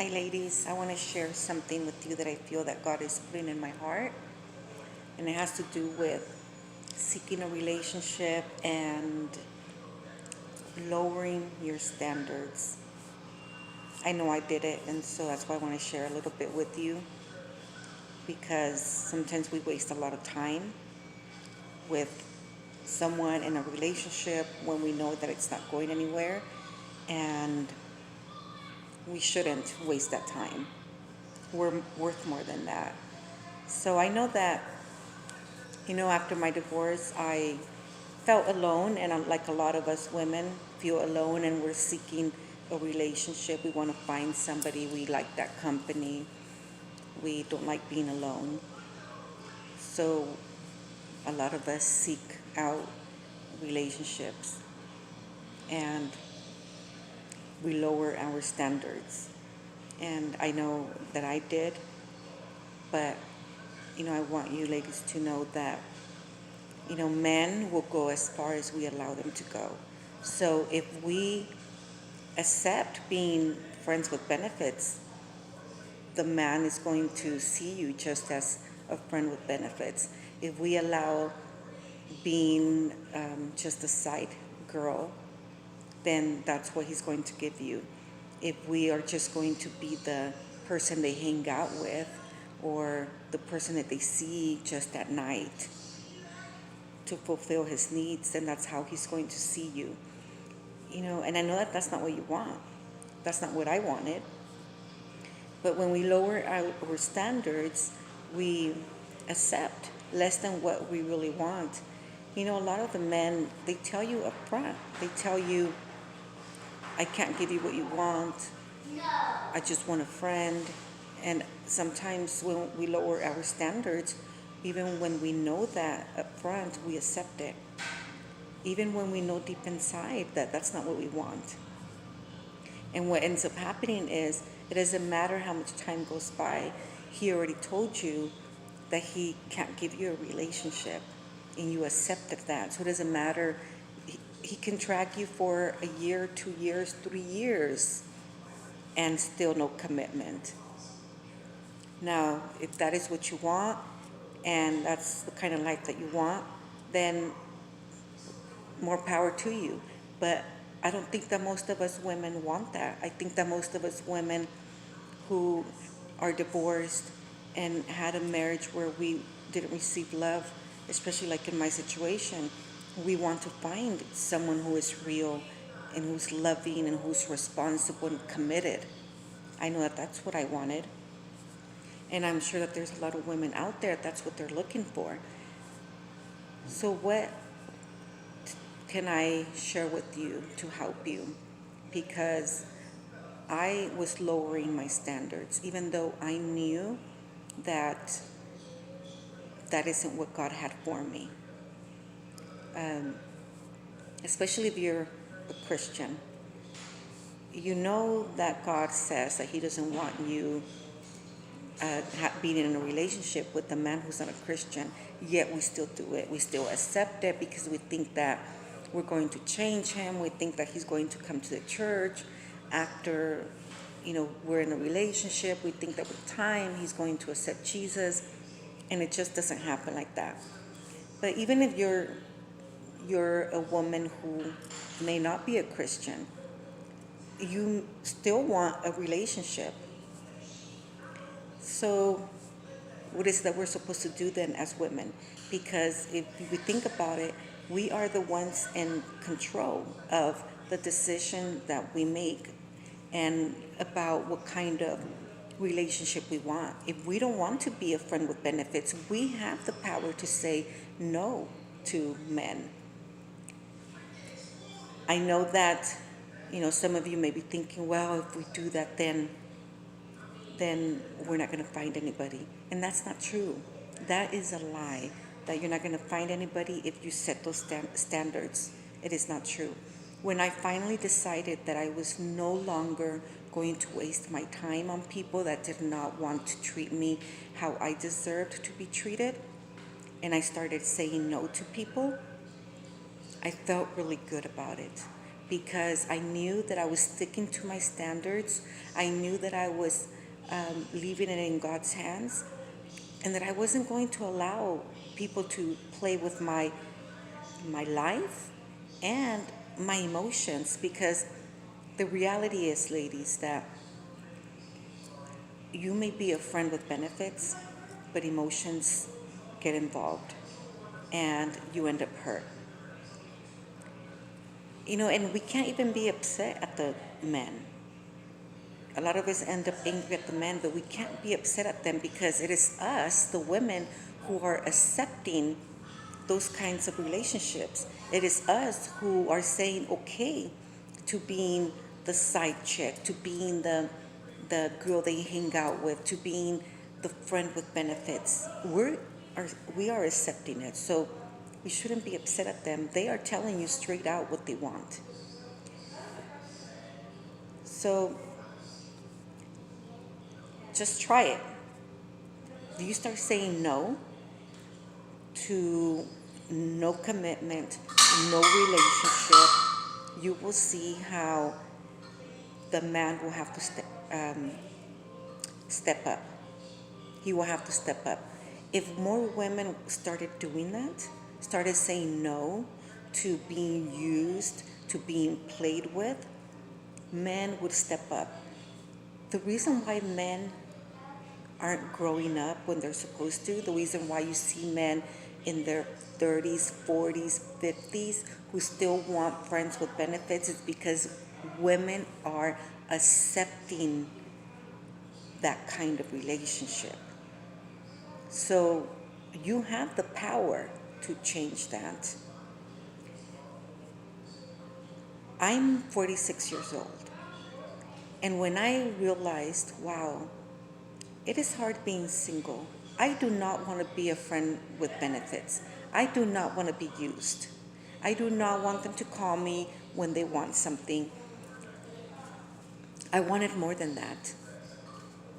Hi, ladies. I want to share something with you that I feel that God is putting in my heart, and it has to do with seeking a relationship and lowering your standards. I know I did it, and so that's why I want to share a little bit with you, because sometimes we waste a lot of time with someone in a relationship when we know that it's not going anywhere, and we shouldn't waste that time. We're worth more than that. So I know that, after my divorce, I felt alone, and like a lot of us women feel alone, and we're seeking a relationship. We want to find somebody. We like that company. We don't like being alone. So a lot of us seek out relationships, and we lower our standards. And I know that I did, but I want you ladies to know that men will go as far as we allow them to go. So if we accept being friends with benefits, the man is going to see you just as a friend with benefits. If we allow being just a side girl, then that's what he's going to give you. If we are just going to be the person they hang out with, or the person that they see just at night to fulfill his needs, then that's how he's going to see you. And I know that that's not what you want. That's not what I wanted. But when we lower our standards, we accept less than what we really want. A lot of the men, they tell you up front, they tell you, I can't give you what you want. I just want a friend. And sometimes when we lower our standards, even when we know that up front, we accept it. Even when we know deep inside that that's not what we want. And what ends up happening is, it doesn't matter how much time goes by, he already told you that he can't give you a relationship, and you accepted that. So it doesn't matter. He can drag you for a year, 2 years, 3 years, and still no commitment. Now, if that is what you want, and that's the kind of life that you want, then more power to you. But I don't think that most of us women want that. I think that most of us women who are divorced and had a marriage where we didn't receive love, especially like in my situation, we want to find someone who is real and who's loving and who's responsible and committed. I know that that's what I wanted. And I'm sure that there's a lot of women out there, that's what they're looking for. So what can I share with you to help you? Because I was lowering my standards, even though I knew that that isn't what God had for me. Especially if you're a Christian. You know that God says that he doesn't want you being in a relationship with a man who's not a Christian, yet we still do it. We still accept it because we think that we're going to change him. We think that he's going to come to the church after, we're in a relationship. We think that with time he's going to accept Jesus, and it just doesn't happen like that. But even if you're a woman who may not be a Christian, you still want a relationship. So what is that we're supposed to do then as women? Because if we think about it, we are the ones in control of the decision that we make and about what kind of relationship we want. If we don't want to be a friend with benefits, we have the power to say no to men. I know that, some of you may be thinking, well, if we do that, then we're not going to find anybody. And that's not true. That is a lie, that you're not going to find anybody if you set those standards. It is not true. When I finally decided that I was no longer going to waste my time on people that did not want to treat me how I deserved to be treated, and I started saying no to people, I felt really good about it. because I knew that I was sticking to my standards. I knew that I was leaving it in God's hands, and that I wasn't going to allow people to play with my life and my emotions, because the reality is, ladies, that you may be a friend with benefits, but emotions get involved and you end up hurt. And we can't even be upset at the men. A lot of us end up angry at the men, but we can't be upset at them, because it is us, the women, who are accepting those kinds of relationships. It is us who are saying okay to being the side chick, to being the girl they hang out with, to being the friend with benefits. We are accepting it, so we shouldn't be upset at them. They are telling you straight out what they want. So just try it. You start saying no to no commitment, no relationship, you will see how the man will have to step up. He will have to step up. If more women started doing that, started saying no to being used, to being played with, men would step up. The reason why men aren't growing up when they're supposed to, the reason why you see men in their 30s, 40s, 50s who still want friends with benefits is because women are accepting that kind of relationship. So you have the power to change that. I'm 46 years old, and when I realized, wow, it is hard being single. I do not want to be a friend with benefits. I do not want to be used. I do not want them to call me when they want something. I wanted more than that.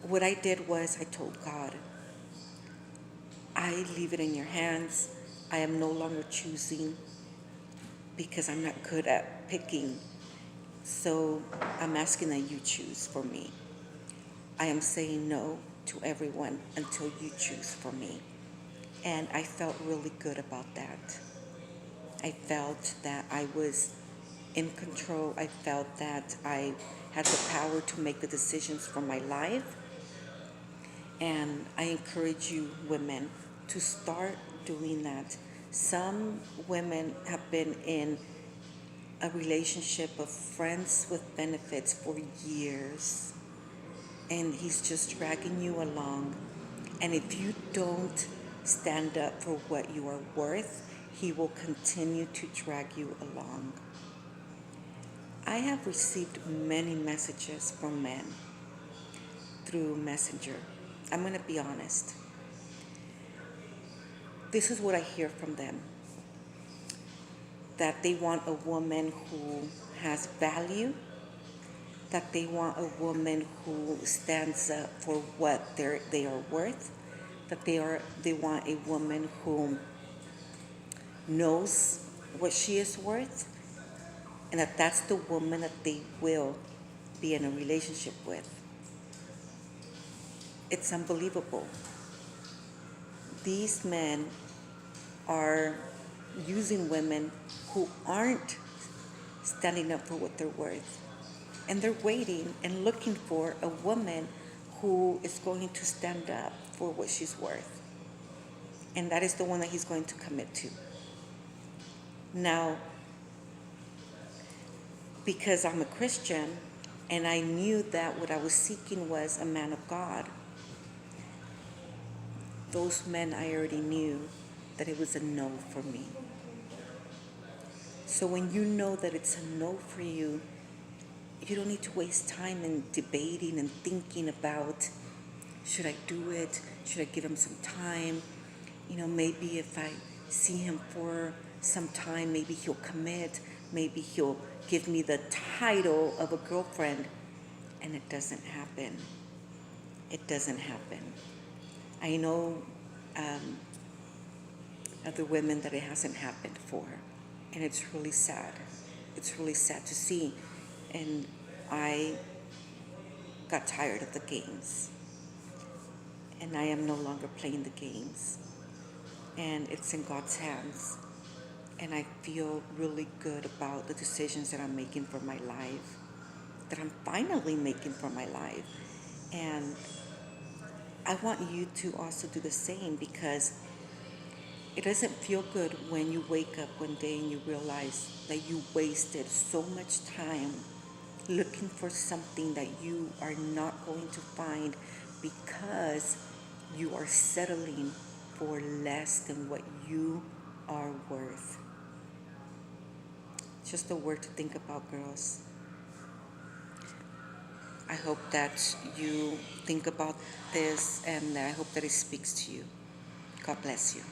What I did was I told God, I leave it in your hands. I am no longer choosing because I'm not good at picking. So I'm asking that you choose for me. I am saying no to everyone until you choose for me. And I felt really good about that. I felt that I was in control. I felt that I had the power to make the decisions for my life. And I encourage you women to start doing that. Some women have been in a relationship of friends with benefits for years, and he's just dragging you along. And if you don't stand up for what you are worth, he will continue to drag you along. I have received many messages from men through Messenger. I'm going to be honest. This is what I hear from them. That they want a woman who has value, that they want a woman who stands up for what they are worth, that they want a woman who knows what she is worth, and that's the woman that they will be in a relationship with. It's unbelievable. These men are using women who aren't standing up for what they're worth. And they're waiting and looking for a woman who is going to stand up for what she's worth. And that is the one that he's going to commit to. Now, because I'm a Christian and I knew that what I was seeking was a man of God, those men, I already knew that it was a no for me. So when you know that it's a no for you, you don't need to waste time in debating and thinking about, should I do it? Should I give him some time? Maybe if I see him for some time, maybe he'll commit. Maybe he'll give me the title of a girlfriend. And it doesn't happen. It doesn't happen. I know other women that it hasn't happened for. And it's really sad. it's really sad to see. And I got tired of the games. And I am no longer playing the games. And it's in God's hands. And I feel really good about the decisions that I'm making for my life, that I'm finally making for my life. And I want you to also do the same, because it doesn't feel good when you wake up one day and you realize that you wasted so much time looking for something that you are not going to find because you are settling for less than what you are worth. Just a word to think about, girls. I hope that you think about this, and I hope that it speaks to you. God bless you.